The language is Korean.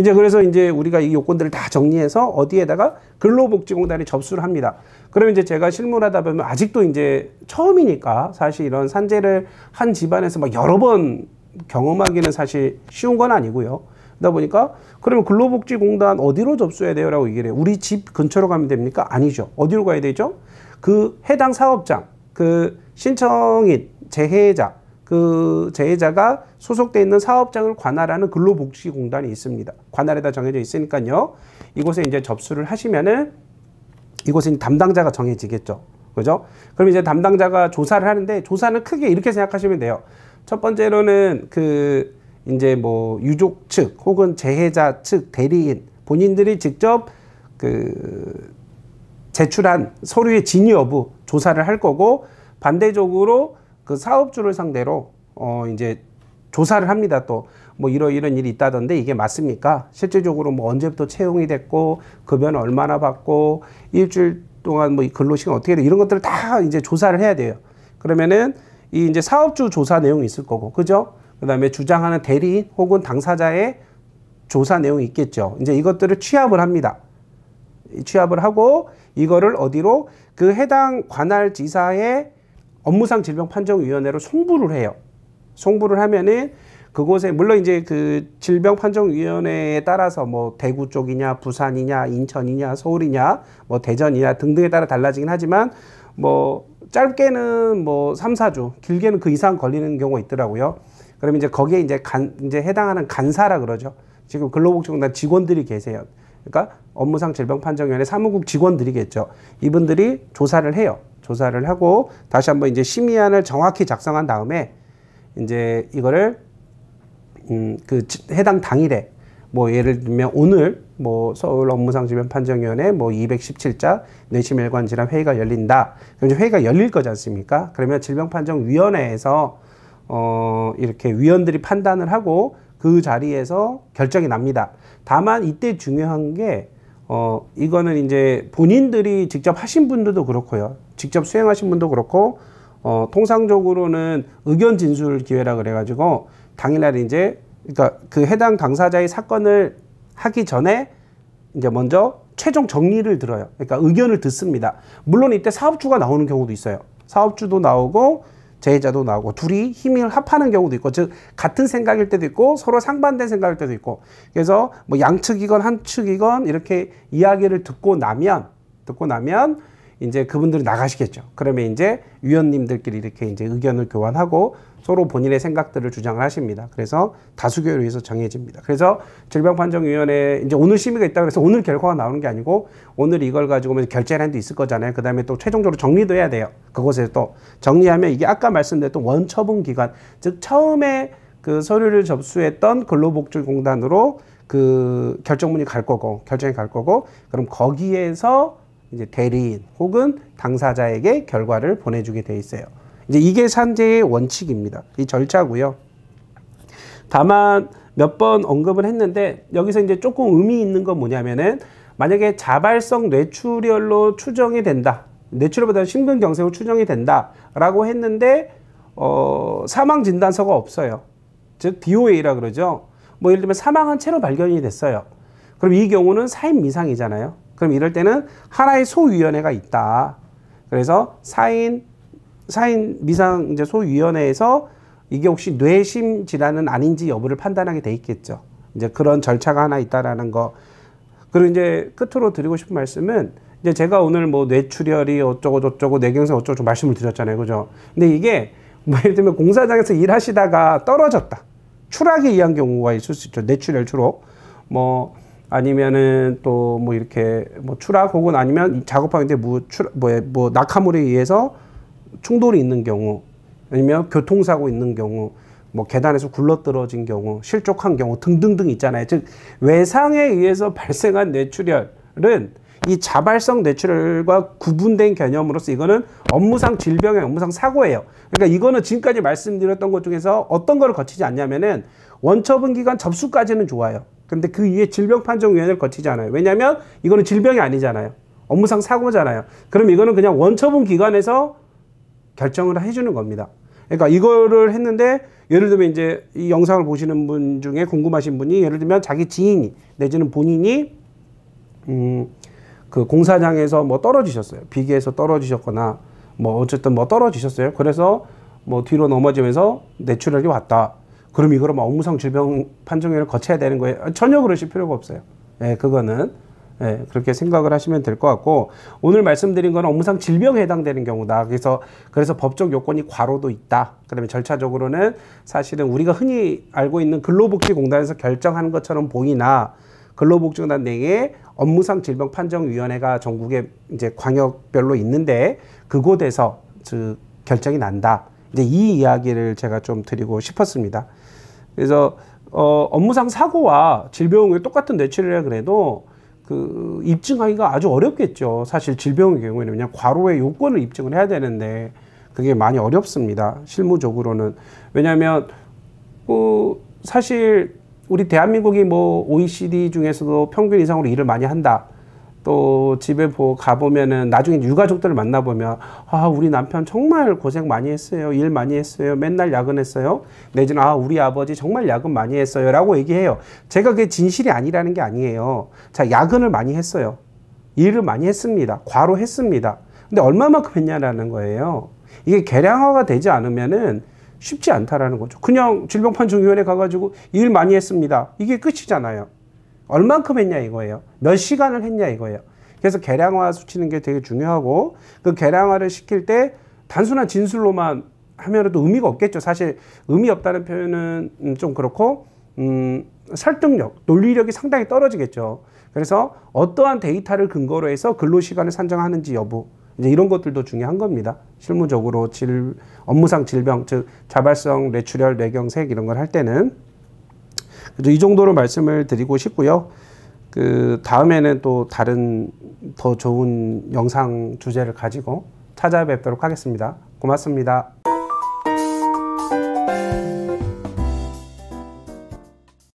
이제 그래서 이제 우리가 이 요건들을 다 정리해서 어디에다가 근로복지공단에 접수를 합니다. 그러면 이제 제가 실무하다 보면 아직도 이제 처음이니까 사실 이런 산재를 한 집안에서 막 여러 번 경험하기는 사실 쉬운 건 아니고요. 그러다 보니까 그러면 근로복지공단 어디로 접수해야 돼요? 라고 얘기를 해요. 우리 집 근처로 가면 됩니까? 아니죠. 어디로 가야 되죠? 그 해당 사업장, 그 신청인, 재해자, 그 재해자가 소속돼 있는 사업장을 관할하는 근로복지공단이 있습니다. 관할에다 정해져 있으니까요. 이곳에 이제 접수를 하시면은 이곳에 담당자가 정해지겠죠. 그죠? 그럼 이제 담당자가 조사를 하는데 조사는 크게 이렇게 생각하시면 돼요. 첫 번째로는 그 이제 뭐 유족 측 혹은 재해자 측 대리인 본인들이 직접 그 제출한 서류의 진위 여부 조사를 할 거고 반대적으로 그 사업주를 상대로 이제 조사를 합니다. 또 뭐 이런 일이 있다던데 이게 맞습니까? 실질적으로 뭐 언제부터 채용이 됐고 급여는 얼마나 받고 일주일 동안 뭐 근로시간 어떻게 돼 이런 것들을 다 이제 조사를 해야 돼요. 그러면은 이 이제 사업주 조사 내용이 있을 거고, 그죠? 그다음에 주장하는 대리인 혹은 당사자의 조사 내용이 있겠죠. 이제 이것들을 취합을 합니다. 취합을 하고 이거를 어디로 그 해당 관할 지사의 업무상 질병판정위원회로 송부를 해요. 송부를 하면은 그곳에 물론 이제 그 질병판정위원회에 따라서 뭐 대구 쪽이냐 부산이냐 인천이냐 서울이냐 뭐 대전이냐 등등에 따라 달라지긴 하지만 뭐 짧게는 뭐 3, 4주 길게는 그 이상 걸리는 경우가 있더라고요. 그러면 이제 거기에 이제 이제 해당하는 간사라 그러죠. 지금 근로복지공단 직원들이 계세요. 그러니까 업무상 질병판정위원회 사무국 직원들이겠죠. 이분들이 조사를 해요. 조사를 하고 다시 한번 이제 심의안을 정확히 작성한 다음에 이제 이거를 그 해당 당일에 뭐 예를 들면 오늘 뭐 서울 업무상 질병판정위원회 뭐 217자 뇌심혈관 질환 회의가 열린다. 그럼 이제 회의가 열릴 거지 않습니까? 그러면 질병판정위원회에서 이렇게 위원들이 판단을 하고 그 자리에서 결정이 납니다. 다만 이때 중요한 게 이거는 이제 본인들이 직접 하신 분들도 그렇고요. 직접 수행하신 분도 그렇고 통상적으로는 의견 진술 기회라 그래가지고 당일날 이제 그러니까 그 해당 당사자의 사건을 하기 전에 이제 먼저 최종 정리를 들어요. 그러니까 의견을 듣습니다. 물론 이때 사업주가 나오는 경우도 있어요. 사업주도 나오고 재해자도 나오고 둘이 힘을 합하는 경우도 있고 즉 같은 생각일 때도 있고 서로 상반된 생각일 때도 있고 그래서 뭐 양측이건 한측이건 이렇게 이야기를 듣고 나면 이제 그분들이 나가시겠죠. 그러면 이제 위원님들끼리 이렇게 이제 의견을 교환하고 서로 본인의 생각들을 주장을 하십니다. 그래서 다수결에 의해서 정해집니다. 그래서 질병판정위원회 이제 오늘 심의가 있다고 해서 오늘 결과가 나오는 게 아니고 오늘 이걸 가지고 결재란도 있을 거잖아요. 그 다음에 또 최종적으로 정리도 해야 돼요. 그곳에서 또 정리하면 이게 아까 말씀드렸던 원처분 기관, 즉 처음에 그 서류를 접수했던 근로복지공단으로 그 결정문이 갈 거고 결정이 갈 거고 그럼 거기에서 이제 대리인 혹은 당사자에게 결과를 보내주게 돼 있어요. 이제 이게 산재의 원칙입니다. 이 절차고요. 다만 몇 번 언급을 했는데 여기서 이제 조금 의미 있는 건 뭐냐면은 만약에 자발성 뇌출혈로 추정이 된다. 뇌출혈보다 심근경색으로 추정이 된다라고 했는데 사망 진단서가 없어요. 즉 DOA라 그러죠. 뭐 예를 들면 사망한 채로 발견이 됐어요. 그럼 이 경우는 사인 미상이잖아요. 그럼 이럴 때는 하나의 소위원회가 있다. 그래서 사인 미상 이제 소위원회에서 이게 혹시 뇌심 질환은 아닌지 여부를 판단하게 돼 있겠죠. 이제 그런 절차가 하나 있다라는 거. 그리고 이제 끝으로 드리고 싶은 말씀은 이제 제가 오늘 뭐 뇌출혈이 어쩌고 저쩌고 뇌경색 어쩌고 말씀을 드렸잖아요. 그죠? 근데 이게 뭐 예를 들면 공사장에서 일하시다가 떨어졌다. 추락에 의한 경우가 있을 수 있죠. 뇌출혈 주로. 뭐 아니면은 또 뭐 이렇게 뭐 추락 혹은 아니면 작업하는데 뭐 낙하물에 의해서 충돌이 있는 경우 아니면 교통사고 있는 경우 뭐 계단에서 굴러떨어진 경우 실족한 경우 등등등 있잖아요. 즉 외상에 의해서 발생한 뇌출혈은 이 자발성 뇌출혈과 구분된 개념으로서 이거는 업무상 질병의 업무상 사고예요. 그러니까 이거는 지금까지 말씀드렸던 것 중에서 어떤 거를 거치지 않냐면은 원처분 기간 접수까지는 좋아요. 근데 그 위에 질병판정위원회를 거치지 않아요. 왜냐하면 이거는 질병이 아니잖아요. 업무상 사고잖아요. 그럼 이거는 그냥 원처분 기관에서 결정을 해주는 겁니다. 그러니까 이거를 했는데 예를 들면 이제 이 영상을 보시는 분 중에 궁금하신 분이 예를 들면 자기 지인이 내지는 본인이 그 공사장에서 뭐 떨어지셨어요. 비계에서 떨어지셨거나 뭐 어쨌든 뭐 떨어지셨어요. 그래서 뭐 뒤로 넘어지면서 뇌출혈이 왔다. 그럼 이거를 막 업무상 질병 판정위를 거쳐야 되는 거예요. 전혀 그러실 필요가 없어요. 예, 그거는 예, 그렇게 생각을 하시면 될 것 같고, 오늘 말씀드린 건 업무상 질병에 해당되는 경우다. 그래서 법적 요건이 과로도 있다. 그다음에 절차적으로는 사실은 우리가 흔히 알고 있는 근로복지공단에서 결정하는 것처럼 보이나 근로복지공단 내에 업무상 질병 판정위원회가 전국에 이제 광역별로 있는데 그곳에서 결정이 난다. 이제 이 이야기를 제가 좀 드리고 싶었습니다. 그래서 업무상 사고와 질병이 똑같은 뇌출혈이라 그래도 그 입증하기가 아주 어렵겠죠. 사실 질병의 경우에는 그냥 과로의 요건을 입증을 해야 되는데 그게 많이 어렵습니다. 실무적으로는. 왜냐하면 사실 우리 대한민국이 뭐 OECD 중에서도 평균 이상으로 일을 많이 한다. 또 집에 가보면은 나중에 유가족들을 만나보면 우리 남편 정말 고생 많이 했어요. 일 많이 했어요. 맨날 야근했어요. 내지는 우리 아버지 정말 야근 많이 했어요. 라고 얘기해요. 제가 그게 진실이 아니라는 게 아니에요. 자, 야근을 많이 했어요. 일을 많이 했습니다. 과로했습니다. 근데 얼마만큼 했냐라는 거예요. 이게 계량화가 되지 않으면은 쉽지 않다라는 거죠. 그냥 질병판정위원회 가가지고 일 많이 했습니다. 이게 끝이잖아요. 얼만큼 했냐 이거예요. 몇 시간을 했냐 이거예요. 그래서 계량화 수치는 게 되게 중요하고, 그 계량화를 시킬 때 단순한 진술로만 하면 또 의미가 없겠죠. 사실 의미 없다는 표현은 좀 그렇고 설득력, 논리력이 상당히 떨어지겠죠. 그래서 어떠한 데이터를 근거로 해서 근로시간을 산정하는지 여부, 이제 이런 것들도 중요한 겁니다. 실무적으로 업무상 질병, 즉 자발성 뇌출혈, 뇌경색 이런 걸 할 때는. 이 정도로 말씀을 드리고 싶고요. 그 다음에는 또 다른 더 좋은 영상 주제를 가지고 찾아뵙도록 하겠습니다. 고맙습니다.